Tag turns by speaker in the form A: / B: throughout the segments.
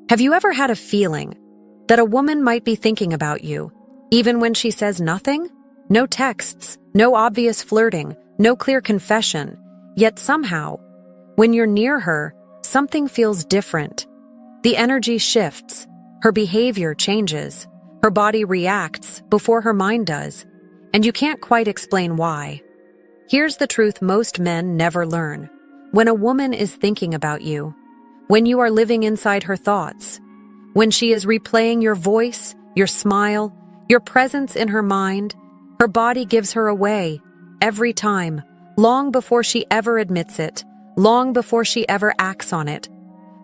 A: Have you ever had a feeling that a woman might be thinking about you, even when she says nothing? No texts, no obvious flirting, no clear confession, yet somehow, when you're near her, something feels different. The energy shifts, her behavior changes, her body reacts before her mind does, and you can't quite explain why. Here's the truth most men never learn. When a woman is thinking about you, when you are living inside her thoughts, when she is replaying your voice, your smile, your presence in her mind, her body gives her away every time, long before she ever admits it, long before she ever acts on it.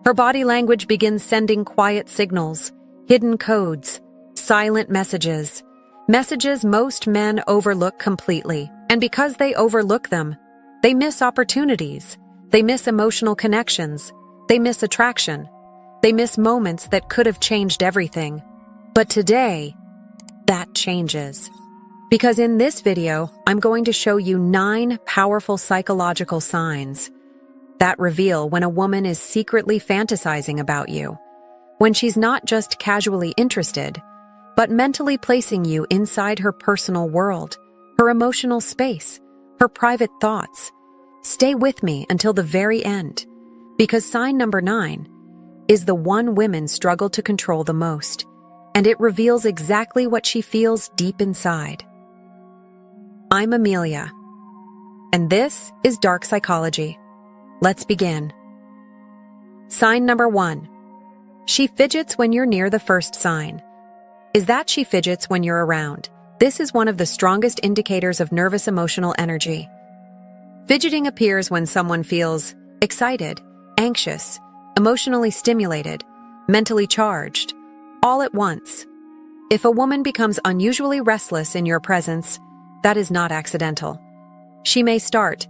A: Her body language begins sending quiet signals, hidden codes, silent messages, messages most men overlook completely. And because they overlook them, they miss opportunities, they miss emotional connections, they miss attraction, they miss moments that could have changed everything. But today, that changes. Because in this video, I'm going to show you 9 powerful psychological signs that reveal when a woman is secretly fantasizing about you, when she's not just casually interested, but mentally placing you inside her personal world, her emotional space, her private thoughts. Stay with me until the very end, because sign number 9 is the one women struggle to control the most, and it reveals exactly what she feels deep inside. I'm Amelia, and this is Dark Psychology. Let's begin. Sign number 1. She fidgets when you're near the first sign. Is that she fidgets when you're around? This is one of the strongest indicators of nervous emotional energy. Fidgeting appears when someone feels excited, anxious, emotionally stimulated, mentally charged, all at once. If a woman becomes unusually restless in your presence, that is not accidental. She may start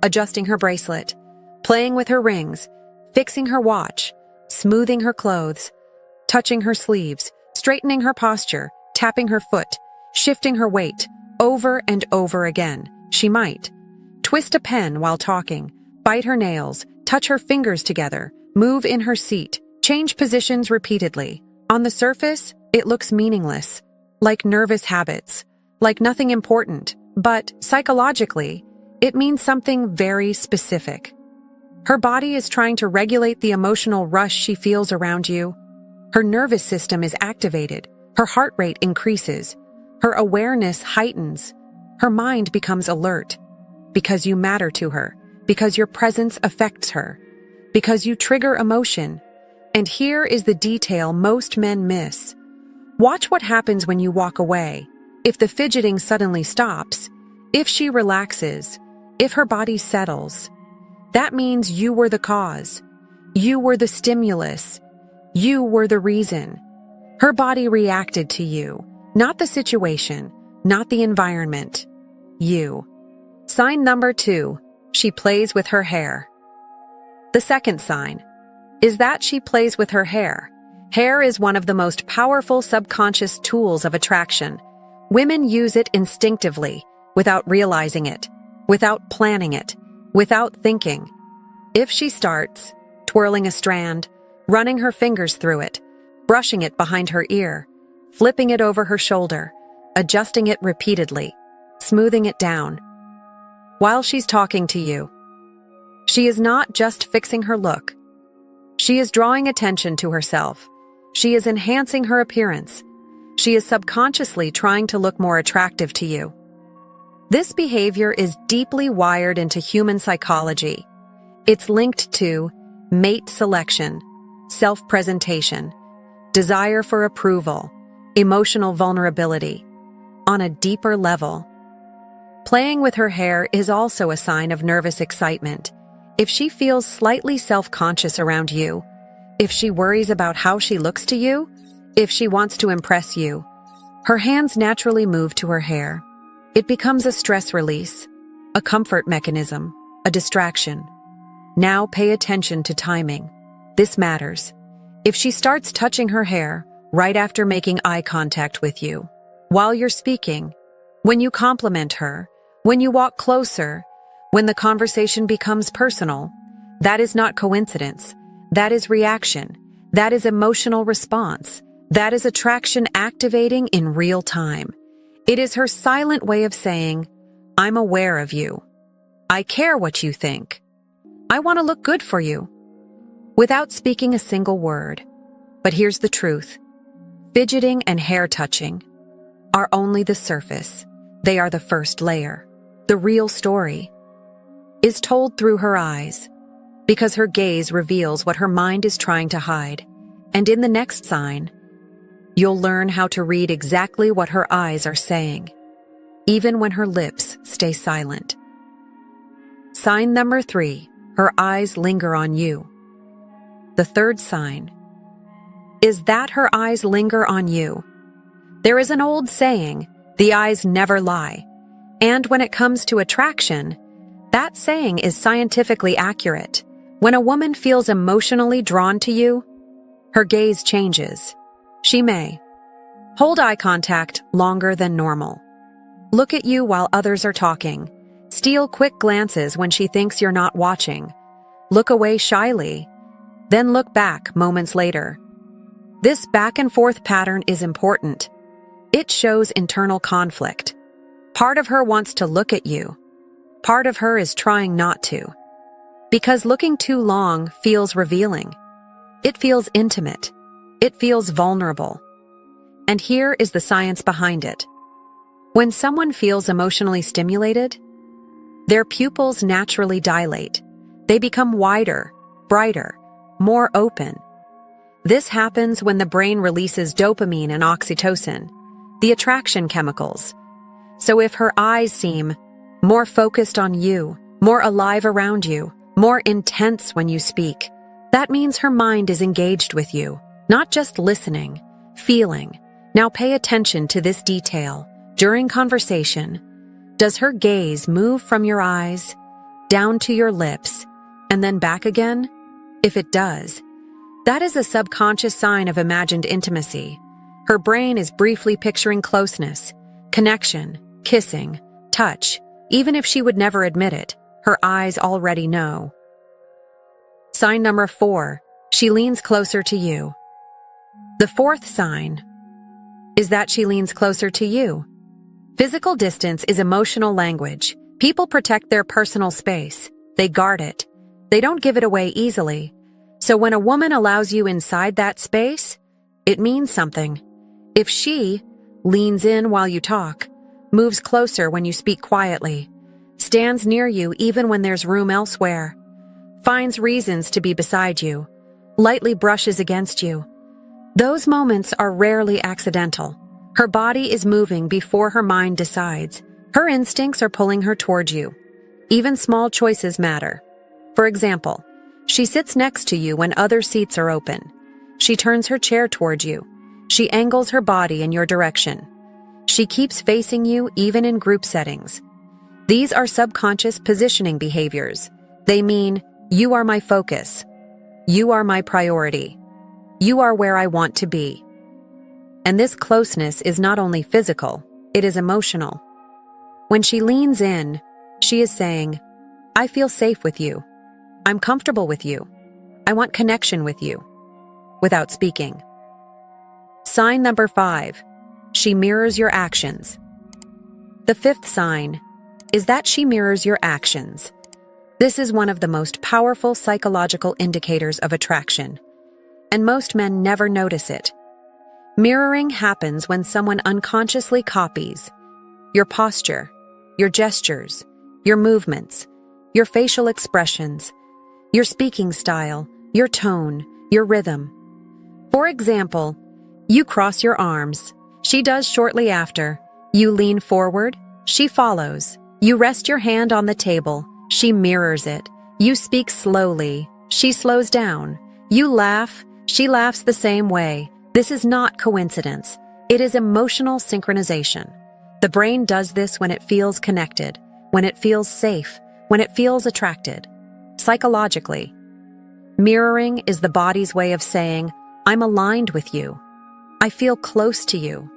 A: adjusting her bracelet, playing with her rings, fixing her watch, smoothing her clothes, touching her sleeves, straightening her posture, tapping her foot, shifting her weight, over and over again. She might twist a pen while talking, bite her nails, touch her fingers together, move in her seat, change positions repeatedly. On the surface, it looks meaningless, like nervous habits, like nothing important, but psychologically, it means something very specific. Her body is trying to regulate the emotional rush she feels around you. Her nervous system is activated, her heart rate increases, her awareness heightens, her mind becomes alert, because you matter to her, because your presence affects her, because you trigger emotion. And here is the detail most men miss. Watch what happens when you walk away. If the fidgeting suddenly stops, if she relaxes, if her body settles, that means you were the cause. You were the stimulus. You were the reason. Her body reacted to you, not the situation, not the environment. You. Sign number 2, she plays with her hair. The second sign is that she plays with her hair. Hair is one of the most powerful subconscious tools of attraction. Women use it instinctively, without realizing it, without planning it, without thinking. If she starts twirling a strand, running her fingers through it, brushing it behind her ear, flipping it over her shoulder, adjusting it repeatedly, smoothing it down, while she's talking to you, she is not just fixing her look. She is drawing attention to herself. She is enhancing her appearance. She is subconsciously trying to look more attractive to you. This behavior is deeply wired into human psychology. It's linked to mate selection, self-presentation, desire for approval, emotional vulnerability. On a deeper level, playing with her hair is also a sign of nervous excitement. If she feels slightly self-conscious around you, if she worries about how she looks to you, if she wants to impress you, her hands naturally move to her hair. It becomes a stress release, a comfort mechanism, a distraction. Now pay attention to timing. This matters. If she starts touching her hair right after making eye contact with you, while you're speaking, when you compliment her, when you walk closer, when the conversation becomes personal, that is not coincidence. That is reaction. That is emotional response. That is attraction activating in real time. It is her silent way of saying, I'm aware of you. I care what you think. I want to look good for you. Without speaking a single word. But here's the truth. Fidgeting and hair touching are only the surface. They are the first layer. The real story is told through her eyes, because her gaze reveals what her mind is trying to hide. And in the next sign, you'll learn how to read exactly what her eyes are saying, even when her lips stay silent. Sign number 3, her eyes linger on you. The third sign is that her eyes linger on you. There is an old saying, the eyes never lie. And when it comes to attraction, that saying is scientifically accurate. When a woman feels emotionally drawn to you, her gaze changes. She may hold eye contact longer than normal, look at you while others are talking, steal quick glances when she thinks you're not watching, look away shyly, then look back moments later. This back and forth pattern is important. It shows internal conflict. Part of her wants to look at you. Part of her is trying not to. Because looking too long feels revealing. It feels intimate. It feels vulnerable. And here is the science behind it. When someone feels emotionally stimulated, their pupils naturally dilate. They become wider, brighter, more open. This happens when the brain releases dopamine and oxytocin, the attraction chemicals. So if her eyes seem more focused on you, more alive around you, more intense when you speak, that means her mind is engaged with you, not just listening, feeling. Now pay attention to this detail. During conversation, does her gaze move from your eyes, down to your lips, and then back again? If it does, that is a subconscious sign of imagined intimacy. Her brain is briefly picturing closeness, connection, kissing, touch. Even if she would never admit it, her eyes already know. Sign number 4, she leans closer to you. The fourth sign is that she leans closer to you. Physical distance is emotional language. People protect their personal space. They guard it. They don't give it away easily. So when a woman allows you inside that space, it means something. If she leans in while you talk, moves closer when you speak quietly, stands near you even when there's room elsewhere, finds reasons to be beside you, lightly brushes against you, those moments are rarely accidental. Her body is moving before her mind decides. Her instincts are pulling her towards you. Even small choices matter. For example, she sits next to you when other seats are open. She turns her chair towards you. She angles her body in your direction. She keeps facing you even in group settings. These are subconscious positioning behaviors. They mean, you are my focus. You are my priority. You are where I want to be. And this closeness is not only physical, it is emotional. When she leans in, she is saying, I feel safe with you. I'm comfortable with you. I want connection with you. Without speaking. Sign number 5, she mirrors your actions. The fifth sign is that she mirrors your actions. This is one of the most powerful psychological indicators of attraction, and most men never notice it. Mirroring happens when someone unconsciously copies your posture, your gestures, your movements, your facial expressions, your speaking style, your tone, your rhythm. For example, you cross your arms. She does shortly after. You lean forward. She follows. You rest your hand on the table. She mirrors it. You speak slowly. She slows down. You laugh. She laughs the same way. This is not coincidence. It is emotional synchronization. The brain does this when it feels connected, when it feels safe, when it feels attracted. Psychologically, mirroring is the body's way of saying, I'm aligned with you. I feel close to you.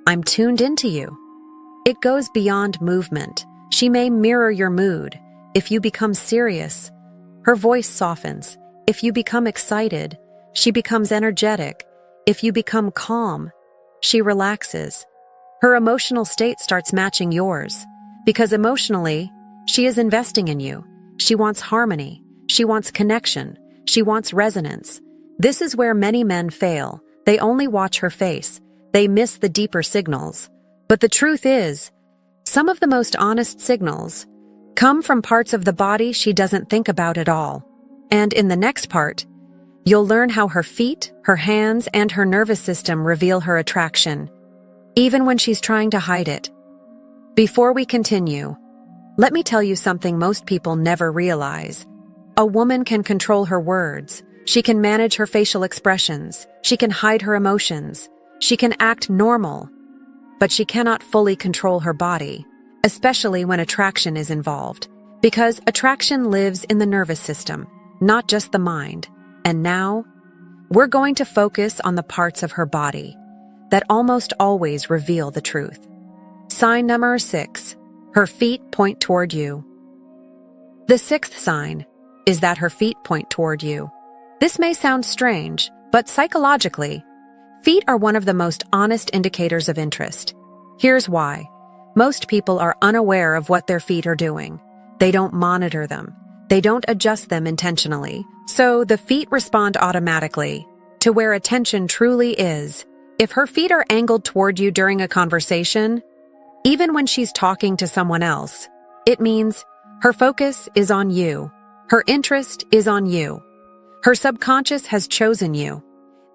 A: I'm tuned into you. It goes beyond movement. She may mirror your mood. If you become serious, her voice softens. If you become excited, she becomes energetic. If you become calm, she relaxes. Her emotional state starts matching yours, because emotionally, she is investing in you. She wants harmony. She wants connection. She wants resonance. This is where many men fail. They only watch her face. They miss the deeper signals. But the truth is, some of the most honest signals come from parts of the body she doesn't think about at all. And in the next part, you'll learn how her feet, her hands, and her nervous system reveal her attraction, even when she's trying to hide it. Before we continue, let me tell you something most people never realize. A woman can control her words. She can manage her facial expressions. She can hide her emotions. She can act normal. But she cannot fully control her body, especially when attraction is involved, because attraction lives in the nervous system, not just the mind. And now, we're going to focus on the parts of her body that almost always reveal the truth. Sign number 6. Her feet point toward you. The sixth sign is that her feet point toward you. This may sound strange, but psychologically, feet are one of the most honest indicators of interest. Here's why. Most people are unaware of what their feet are doing. They don't monitor them. They don't adjust them intentionally. So the feet respond automatically to where attention truly is. If her feet are angled toward you during a conversation, even when she's talking to someone else, it means her focus is on you. Her interest is on you. Her subconscious has chosen you.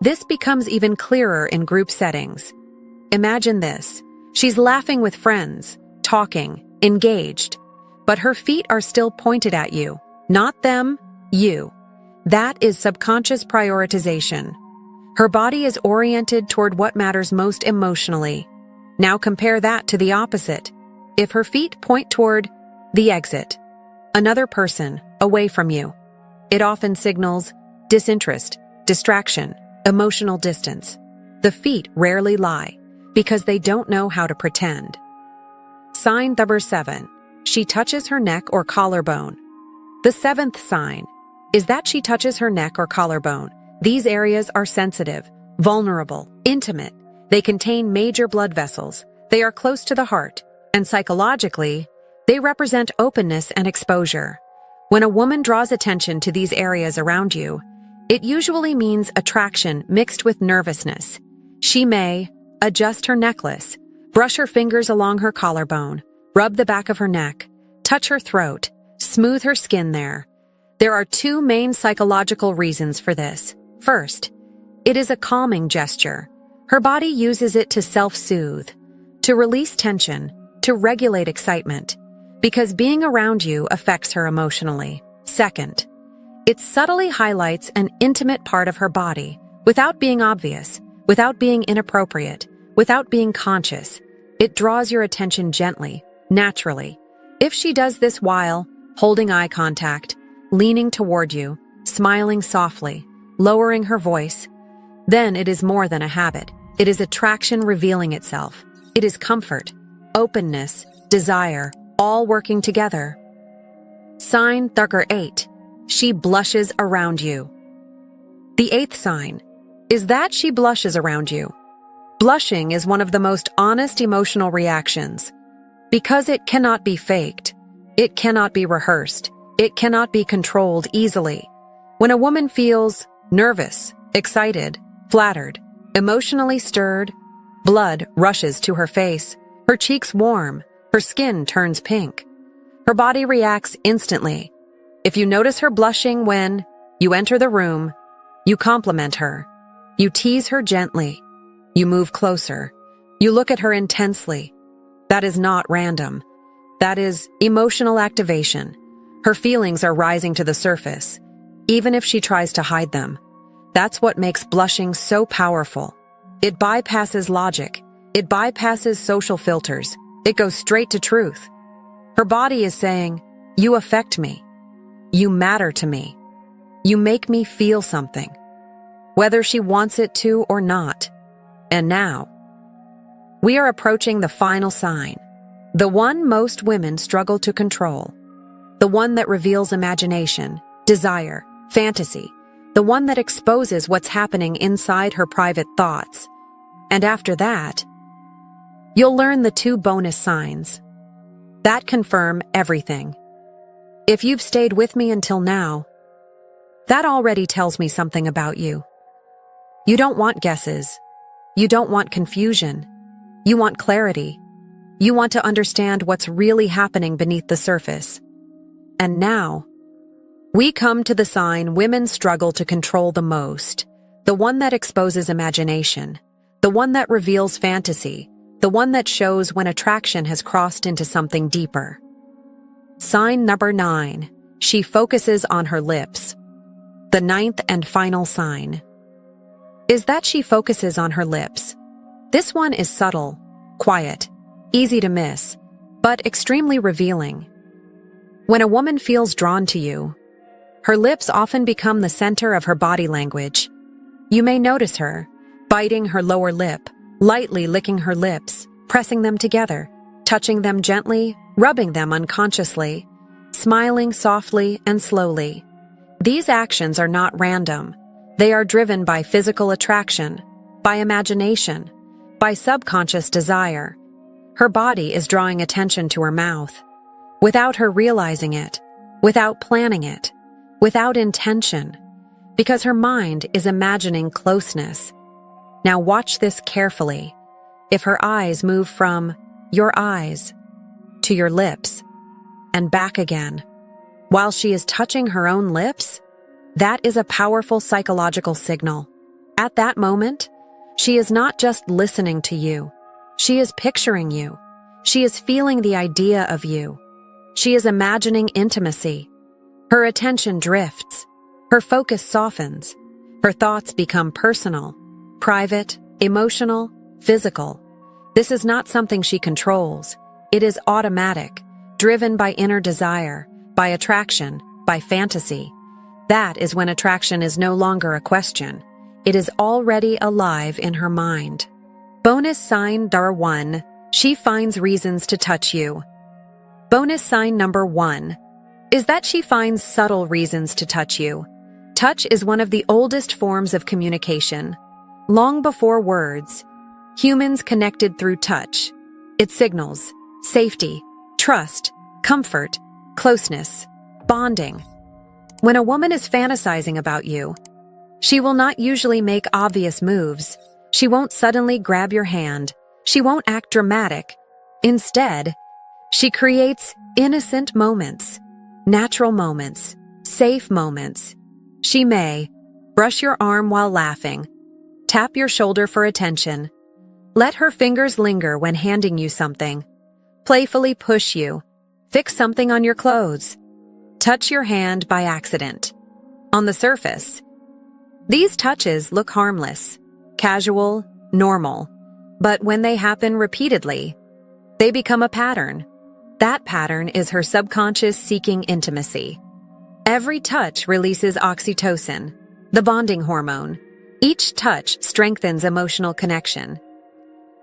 A: This becomes even clearer in group settings. Imagine this. She's laughing with friends, talking, engaged, but her feet are still pointed at you. Not them, you. That is subconscious prioritization. Her body is oriented toward what matters most emotionally. Now compare that to the opposite. If her feet point toward the exit, another person, away from you, it often signals disinterest, distraction, emotional distance. The feet rarely lie because they don't know how to pretend. Sign number 7. She touches her neck or collarbone. The seventh sign is that she touches her neck or collarbone. These areas are sensitive, vulnerable, intimate. They contain major blood vessels. They are close to the heart, and psychologically, they represent openness and exposure. When a woman draws attention to these areas around you, it usually means attraction mixed with nervousness. She may adjust her necklace, brush her fingers along her collarbone, rub the back of her neck, touch her throat, smooth her skin there. There are 2 main psychological reasons for this. First, it is a calming gesture. Her body uses it to self-soothe, to release tension, to regulate excitement, because being around you affects her emotionally. Second, it subtly highlights an intimate part of her body without being obvious, without being inappropriate, without being conscious. It draws your attention gently, naturally. If she does this while holding eye contact, leaning toward you, smiling softly, lowering her voice, then it is more than a habit. It is attraction revealing itself. It is comfort, openness, desire, all working together. Sign number 8. She blushes around you. The 8th sign is that she blushes around you. Blushing is one of the most honest emotional reactions because it cannot be faked. It cannot be rehearsed. It cannot be controlled easily. When a woman feels nervous, excited, flattered, emotionally stirred, blood rushes to her face, her cheeks warm, her skin turns pink. Her body reacts instantly. If you notice her blushing when you enter the room, you compliment her, you tease her gently, you move closer, you look at her intensely. That is not random. That is emotional activation. Her feelings are rising to the surface, even if she tries to hide them. That's what makes blushing so powerful. It bypasses logic. It bypasses social filters. It goes straight to truth. Her body is saying, "You affect me. You matter to me. You make me feel something," whether she wants it to or not. And now, we are approaching the final sign, the one most women struggle to control, the one that reveals imagination, desire, fantasy, the one that exposes what's happening inside her private thoughts. And after that, you'll learn the 2 bonus signs that confirm everything. If you've stayed with me until now, that already tells me something about you. You don't want guesses. You don't want confusion. You want clarity. You want to understand what's really happening beneath the surface. And now, we come to the sign women struggle to control the most, the one that exposes imagination, the one that reveals fantasy, the one that shows when attraction has crossed into something deeper. Sign number 9, she focuses on her lips. The 9th and final sign is that she focuses on her lips. This one is subtle, quiet, easy to miss, but extremely revealing. When a woman feels drawn to you, her lips often become the center of her body language. You may notice her biting her lower lip, lightly licking her lips, pressing them together, touching them gently, rubbing them unconsciously, smiling softly and slowly. These actions are not random. They are driven by physical attraction, by imagination, by subconscious desire. Her body is drawing attention to her mouth, without her realizing it, without planning it, without intention, because her mind is imagining closeness. Now watch this carefully. If her eyes move from your eyes to your lips and back again, while she is touching her own lips, that is a powerful psychological signal. At that moment, she is not just listening to you. She is picturing you. She is feeling the idea of you. She is imagining intimacy. Her attention drifts. Her focus softens. Her thoughts become personal, private, emotional, physical. This is not something she controls. It is automatic, driven by inner desire, by attraction, by fantasy. That is when attraction is no longer a question. It is already alive in her mind. Bonus sign number 1, she finds reasons to touch you. Bonus sign number 1 is that she finds subtle reasons to touch you. Touch is one of the oldest forms of communication. Long before words, humans connected through touch. It signals safety, trust, comfort, closeness, bonding. When a woman is fantasizing about you, she will not usually make obvious moves. She won't suddenly grab your hand. She won't act dramatic. Instead, she creates innocent moments, natural moments, safe moments. She may brush your arm while laughing, tap your shoulder for attention, let her fingers linger when handing you something, playfully push you, fix something on your clothes, touch your hand by accident. On the surface, these touches look harmless, casual, normal, but when they happen repeatedly, they become a pattern. That pattern is her subconscious seeking intimacy. Every touch releases oxytocin, the bonding hormone. Each touch strengthens emotional connection.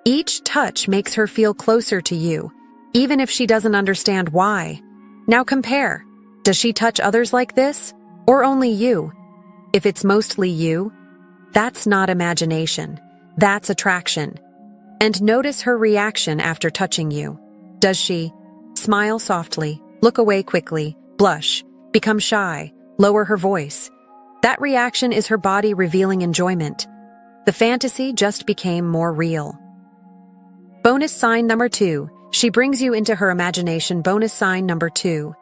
A: Each touch makes her feel closer to you, even if she doesn't understand why. Now compare. Does she touch others like this, or only you? If it's mostly you, that's not imagination. That's attraction. And notice her reaction after touching you. Does she smile softly, look away quickly, blush, become shy, lower her voice? That reaction is her body revealing enjoyment. The fantasy just became more real. Bonus sign number 2, she brings you into her imagination. Bonus sign number 2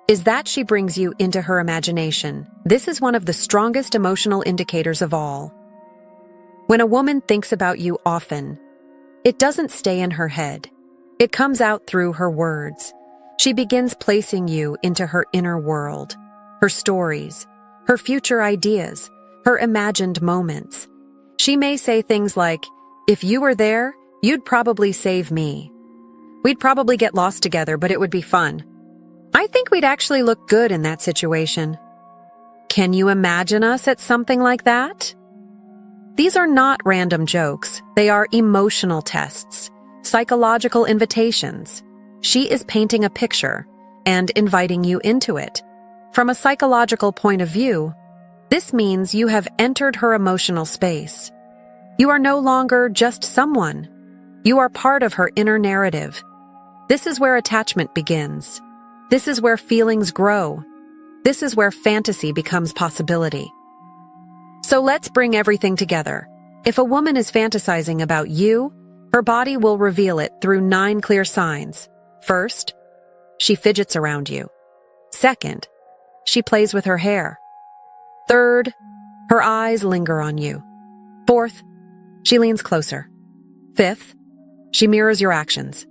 A: is that she brings you into her imagination. This is one of the strongest emotional indicators of all. When a woman thinks about you often, it doesn't stay in her head. It comes out through her words. She begins placing you into her inner world, her stories, her future ideas, her imagined moments. She may say things like, "If you were there, you'd probably save me. We'd probably get lost together, but it would be fun. I think we'd actually look good in that situation. Can you imagine us at something like that?" These are not random jokes. They are emotional tests, psychological invitations. She is painting a picture and inviting you into it. From a psychological point of view, This means you have entered her emotional space. You are no longer just someone. You are part of her inner narrative. This is where attachment begins. This is where feelings grow. This is where fantasy becomes possibility. So let's bring everything together. If a woman is fantasizing about you, her body will reveal it through 9 clear signs. First, she fidgets around you. Second, she plays with her hair. Third, her eyes linger on you. Fourth, she leans closer. Fifth, she mirrors your actions.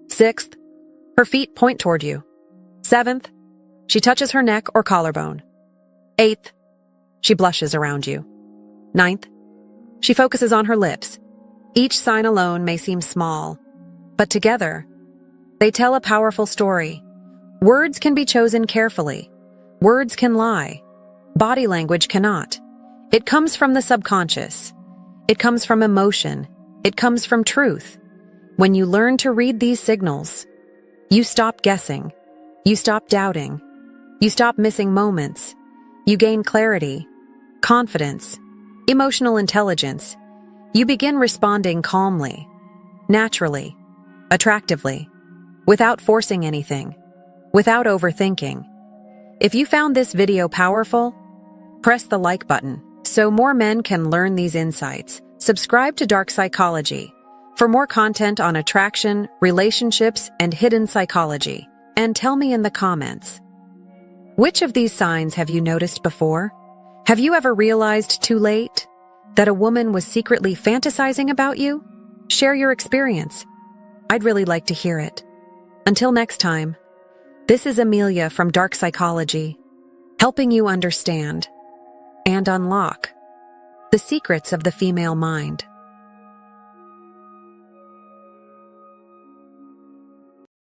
A: Sixth, her feet point toward you. Seventh, she touches her neck or collarbone. Eighth, she blushes around you. Ninth, she focuses on her lips. Each sign alone may seem small, but together, they tell a powerful story. Words can be chosen carefully. Words can lie. Body language cannot. It comes from the subconscious. It comes from emotion. It comes from truth. When you learn to read these signals, you stop guessing. You stop doubting. You stop missing moments. You gain clarity, confidence, emotional intelligence. You begin responding calmly, naturally, attractively, without forcing anything, without overthinking. If you found this video powerful, press the like button so more men can learn these insights. Subscribe to Dark Psychology for more content on attraction, relationships, and hidden psychology. And tell me in the comments, which of these signs have you noticed before? Have you ever realized too late that a woman was secretly fantasizing about you? Share your experience. I'd really like to hear it. Until next time, this is Amelia from Dark Psychology, helping you understand and unlock the secrets of the female mind.